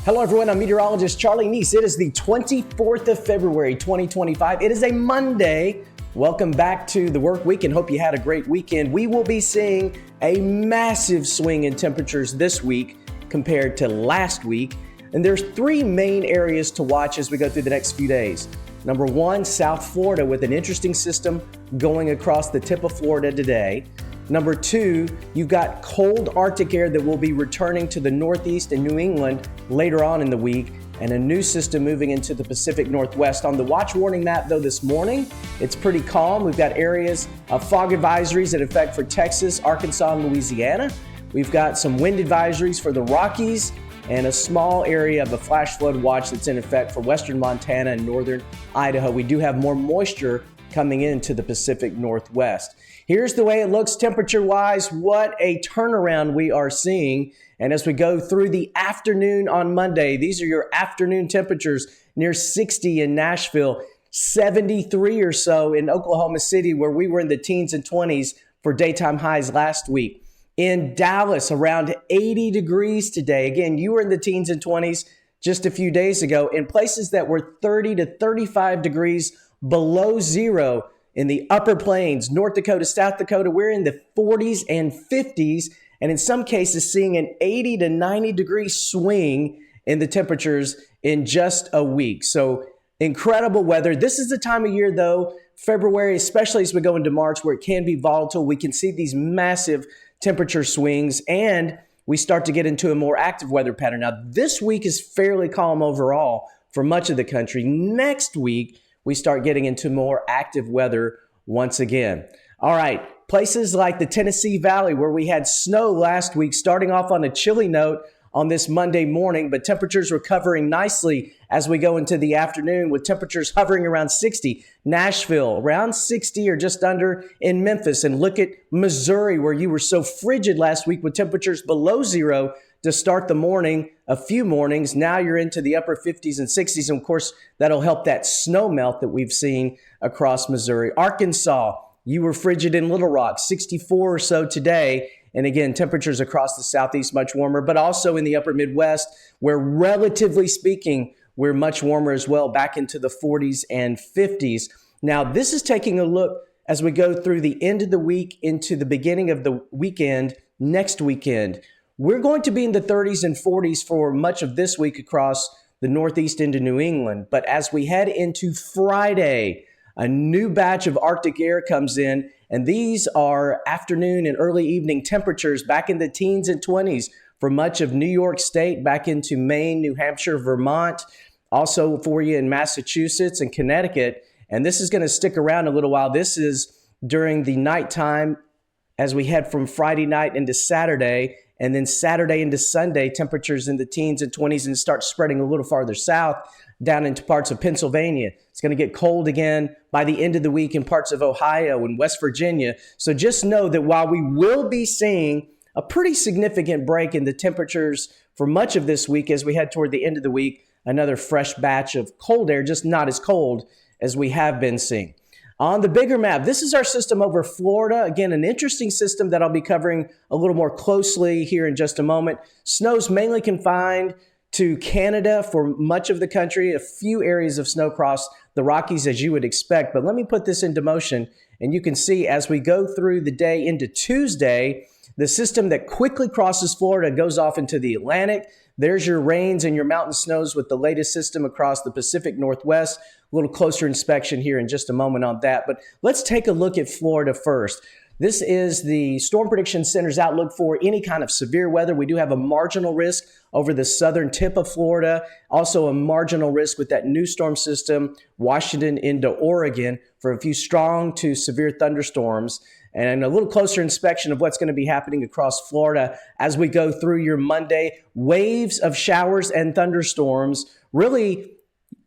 Hello everyone, I'm meteorologist Charlie Neese. It is the 24th of February, 2025. It is a Monday. Welcome back to the work week and hope you had a great weekend. We will be seeing a massive swing in temperatures this week compared to last week. And there's three main areas to watch as we go through the next few days. Number one, South Florida with an interesting system going across the tip of Florida today. Number two, you've got cold Arctic air that will be returning to the Northeast and New England later on in the week, and a new system moving into the Pacific Northwest. On the watch warning map, though, this morning, it's pretty calm. We've got areas of fog advisories in effect for Texas, Arkansas, and Louisiana. We've got some wind advisories for the Rockies and a small area of a flash flood watch that's in effect for western Montana and northern Idaho. We do have more moisture coming into the Pacific Northwest. Here's the way it looks temperature-wise. What a turnaround we are seeing. And as we go through the afternoon on Monday, these are your afternoon temperatures near 60 in Nashville, 73 or so in Oklahoma City, where we were in the teens and 20s for daytime highs last week. In Dallas, around 80 degrees today. Again, you were in the teens and 20s just a few days ago. In places that were 30 to 35 degrees below zero in the upper plains, North Dakota, South Dakota, we're in the 40s and 50s, and in some cases seeing an 80 to 90 degree swing in the temperatures in just a week. So incredible weather. This is the time of year, though, February, especially as we go into March, where it can be volatile. We can see these massive temperature swings, and we start to get into a more active weather pattern. Now, this week is fairly calm overall for much of the country. Next week, we start getting into more active weather once again. All right, places like the Tennessee Valley, where we had snow last week, starting off on a chilly note on this Monday morning, but temperatures recovering nicely as we go into the afternoon with temperatures hovering around 60. Nashville, around 60 or just under in Memphis. And look at Missouri, where you were so frigid last week with temperatures below zero to start the morning, a few mornings. Now you're into the upper 50s and 60s. And of course, that'll help that snow melt that we've seen across Missouri. Arkansas, you were frigid in Little Rock, 64 or so today. And again, temperatures across the Southeast much warmer, but also in the upper Midwest, where relatively speaking, we're much warmer as well, back into the 40s and 50s. Now, this is taking a look as we go through the end of the week into the beginning of the weekend, next weekend. We're going to be in the 30s and 40s for much of this week across the Northeast into New England. But as we head into Friday, a new batch of Arctic air comes in, and these are afternoon and early evening temperatures back in the teens and 20s for much of New York State, back into Maine, New Hampshire, Vermont, also for you in Massachusetts and Connecticut. And this is going to stick around a little while. This is during the nighttime as we head from Friday night into Saturday, and then Saturday into Sunday, temperatures in the teens and 20s, and start spreading a little farther south down into parts of Pennsylvania. It's going to get cold again by the end of the week in parts of Ohio and West Virginia. So just know that while we will be seeing a pretty significant break in the temperatures for much of this week as we head toward the end of the week, another fresh batch of cold air, just not as cold as we have been seeing. On the bigger map, this is our system over Florida. Again, an interesting system that I'll be covering a little more closely here in just a moment. Snow's mainly confined to Canada for much of the country, a few areas of snow across the Rockies as you would expect. But let me put this into motion, and you can see as we go through the day into Tuesday, the system that quickly crosses Florida goes off into the Atlantic. There's your rains and your mountain snows with the latest system across the Pacific Northwest. A little closer inspection here in just a moment on that. But let's take a look at Florida first. This is the Storm Prediction Center's outlook for any kind of severe weather. We do have a marginal risk over the southern tip of Florida. Also a marginal risk with that new storm system, Washington into Oregon, for a few strong to severe thunderstorms. And a little closer inspection of what's going to be happening across Florida as we go through your Monday. Waves of showers and thunderstorms. Really,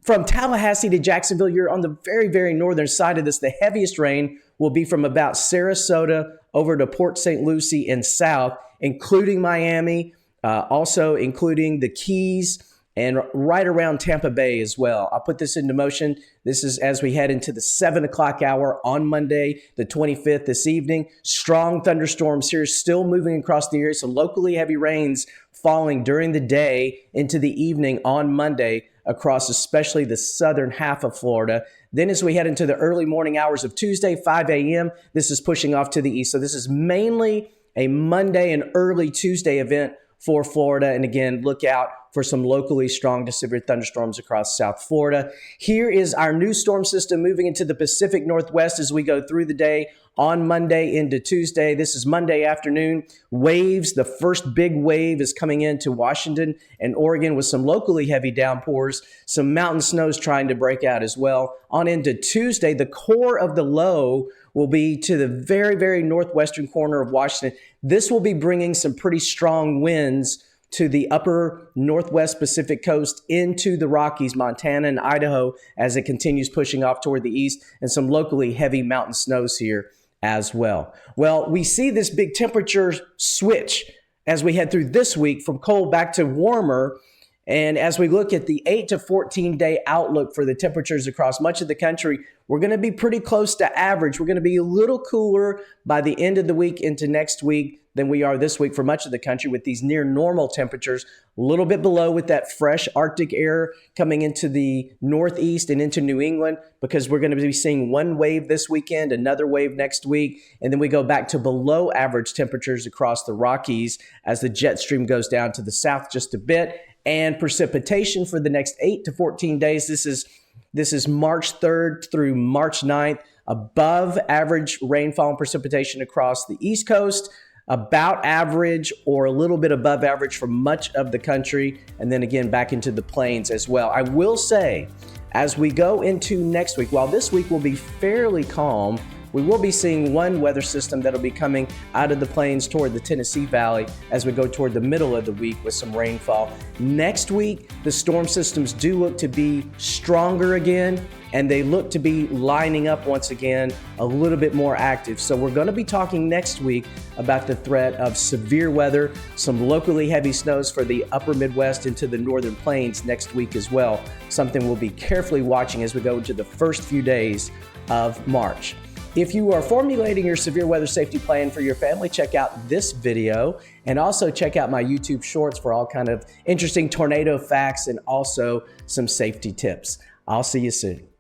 from Tallahassee to Jacksonville, you're on the very, very northern side of this. The heaviest rain will be from about Sarasota over to Port St. Lucie and south, including Miami, also including the Keys and right around Tampa Bay as well. I'll put this into motion. This is as we head into the 7 o'clock hour on Monday, the 25th this evening. Strong thunderstorms here still moving across the area. So locally heavy rains falling during the day into the evening on Monday across especially the southern half of Florida. Then as we head into the early morning hours of Tuesday, 5 a.m., this is pushing off to the east. So this is mainly a Monday and early Tuesday event for Florida. And again, look out for some locally strong to severe thunderstorms across South Florida. Here is our new storm system moving into the Pacific Northwest as we go through the day on Monday into Tuesday. This is Monday afternoon. Waves, the first big wave is coming into Washington and Oregon with some locally heavy downpours. Some mountain snows trying to break out as well. On into Tuesday, the core of the low will be to the very, very northwestern corner of Washington. This will be bringing some pretty strong winds to the upper northwest Pacific coast into the Rockies, Montana and Idaho as it continues pushing off toward the east, and some locally heavy mountain snows here as well. Well, we see this big temperature switch as we head through this week from cold back to warmer. And as we look at the 8 to 14 day outlook for the temperatures across much of the country, we're going to be pretty close to average. We're going to be a little cooler by the end of the week into next week than we are this week for much of the country with these near normal temperatures, a little bit below with that fresh Arctic air coming into the northeast and into New England, because we're going to be seeing one wave this weekend, another wave next week, and then we go back to below average temperatures across the Rockies as the jet stream goes down to the south just a bit. And precipitation for the next 8 to 14 days, this is March 3rd through March 9th, above average rainfall and precipitation across the East Coast, about average or a little bit above average for much of the country, and then again back into the plains as well. I will say, as we go into next week, while this week will be fairly calm, we will be seeing one weather system that'll be coming out of the plains toward the Tennessee Valley as we go toward the middle of the week with some rainfall. Next week, the storm systems do look to be stronger again, and they look to be lining up once again a little bit more active. So we're going to be talking next week about the threat of severe weather, some locally heavy snows for the upper Midwest into the northern plains next week as well. Something we'll be carefully watching as we go into the first few days of March. If you are formulating your severe weather safety plan for your family, check out this video, and also check out my YouTube shorts for all kind of interesting tornado facts and also some safety tips. I'll see you soon.